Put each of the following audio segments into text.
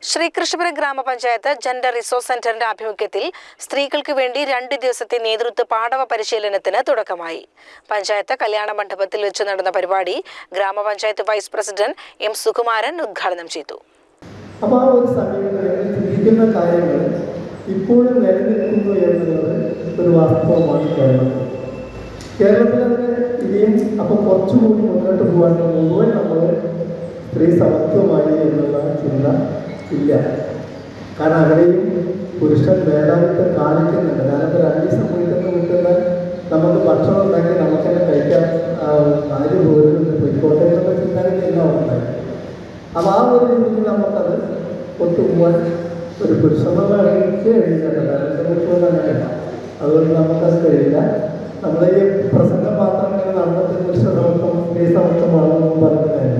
ശ്രീകൃഷ്ണപുരം ഗ്രാമപഞ്ചായത്ത് gender resource സെന്ററിന്റെ ആഭിമുഖ്യത്തിൽ സ്ത്രീകൾക്ക് വേണ്ടി 2 ദിവസത്തെ നേതൃത്വ പാഠവ പരിശീലനത്തിന് തുടക്കമായി. പഞ്ചായത്ത് കല്യാണ മണ്ഡപത്തിൽ വെച്ച് നടന്ന പരിപാടി ഗ്രാമപഞ്ചായത്ത് വൈസ് പ്രസിഡന്റ് എം സുകുമാരൻ ഉദ്ഘാടനം ചെയ്തു. ഇപ്പോഴും നിലനിൽക്കുന്നു എന്നുള്ളത് ഒരു വാസ്തവമാണ്. കേരളത്തിൽ അതിന് ഇനിയും കുറച്ചുകൂടി മുന്നോട്ട് പോകാൻ മുഴുവൻ നമ്മൾ സ്ത്രീ സമത്വമായി എന്നുള്ള ചിന്ത ഇല്ല. കാരണം അവിടെയും പുരുഷൻ വേദാന്തത്തെ കാണിക്കുന്നുണ്ട്. ഞാനത് 2 ദിവസം വീട്ടിൽ കിട്ടുന്ന നമുക്ക് ഭക്ഷണം ഉണ്ടാക്കി നമുക്ക് തന്നെ കഴിക്കാൻ 4 പോരുന്നുണ്ട് പോയിക്കോട്ടെ എന്നുള്ള ചിന്താഗതി എല്ലാം ഉണ്ടായി. അപ്പോൾ ആ ഒരു രീതിയിൽ നമുക്കത് ഒത്തുപോകാൻ ഒരു പുരുഷന്മാരെ അറിയിച്ചേ കഴിയില്ല. അങ്ങനെയല്ല, അതുകൊണ്ട് നമുക്കത് കഴിയില്ല. നമ്മളെ ഈ പ്രസംഗം മാത്രം ഇങ്ങനെ നടന്നിട്ട് പുരുഷ സമത്വം സ്ത്രീ സമത്വമാണെന്ന് പറഞ്ഞതല്ല,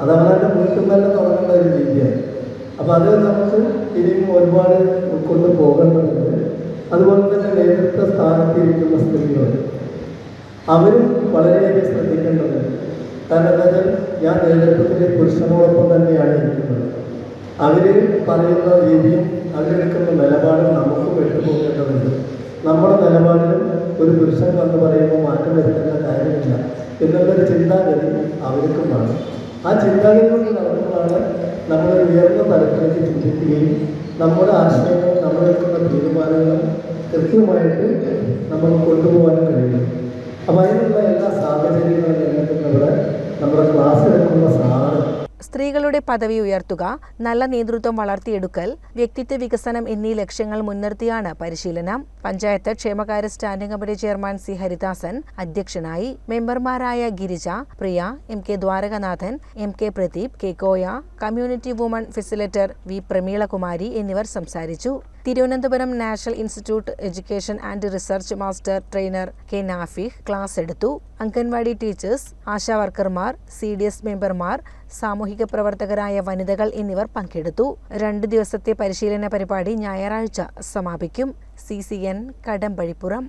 അത് അവരുടെ വീട്ടിൽ തന്നെ തുടങ്ങേണ്ട ഒരു രീതിയാണ്. അപ്പോൾ അത് നമുക്ക് ഇനിയും ഒരുപാട് ഉൾക്കൊണ്ട് പോകേണ്ടതുണ്ട്. അതുപോലെ തന്നെ നേതൃത്വ സ്ഥാനത്തിരിക്കുന്ന സ്ത്രീകൾ അവരും വളരെയധികം ശ്രദ്ധിക്കേണ്ടതുണ്ട്. കാരണം എന്താ വെച്ചാൽ ഞാൻ നേതൃത്വത്തിൻ്റെ പുരുഷനോടൊപ്പം തന്നെയാണ് ഇരിക്കുന്നത്. അവർ പറയുന്ന രീതിയും അവരെടുക്കുന്ന നിലപാടും നമുക്ക് വിട്ടുപോകേണ്ടതുണ്ട്. നമ്മുടെ നിലപാടിലും ഒരു പുരുഷൻ എന്ന് പറയുമ്പോൾ മാറ്റം വരുത്തേണ്ട കാര്യമില്ല എന്നുള്ളൊരു ചിന്താഗതി അവർക്കും വേണം. ആ ചിന്താഗതി കൊണ്ട് നടക്കുമ്പോഴാണ് നമ്മൾ ഉയർന്ന തലത്തിലേക്ക് ചിന്തിക്കുകയും നമ്മുടെ ആശയങ്ങളും നമ്മളെടുക്കുന്ന തീരുമാനങ്ങളും കൃത്യമായിട്ട് നമ്മൾ കൊണ്ടുപോകാനും കഴിയും. അപ്പോൾ അതിനുള്ള എല്ലാ സാഹചര്യങ്ങളും നിലനിൽക്കുന്നവിടെ നമ്മുടെ ക്ലാസ് എടുക്കുന്ന സാറ് സ്ത്രീകളുടെ പദവി ഉയർത്തുക, നല്ല നേതൃത്വം വളർത്തിയെടുക്കൽ, വ്യക്തിത്വ വികസനം എന്നീ ലക്ഷ്യങ്ങൾ മുൻനിർത്തിയാണ് പരിശീലനം. പഞ്ചായത്ത് ക്ഷേമകാര്യ standing committee chairman C Haridasan അധ്യക്ഷനായി. മെമ്പർമാരായ Girija, Priya, M K Dwarakanathan, M K Pradeep, K Koya, community woman facilitator V Prameelakumari എന്നിവർ സംസാരിച്ചു. Thiruvananthapuram national institute education and research master trainer K Nafih class എടുത്തു. അംഗൻവാടി ടീച്ചേഴ്സ്, ആശാവർക്കർമാർ, CDS മെമ്പർമാർ, സാമൂഹിക പ്രവർത്തകരായ വനിതകൾ എന്നിവർ പങ്കെടുത്തു. 2 ദിവസത്തെ പരിശീലന പരിപാടി ഞായറാഴ്ച സമാപിക്കും. CCN കടമ്പഴിപ്പുറം.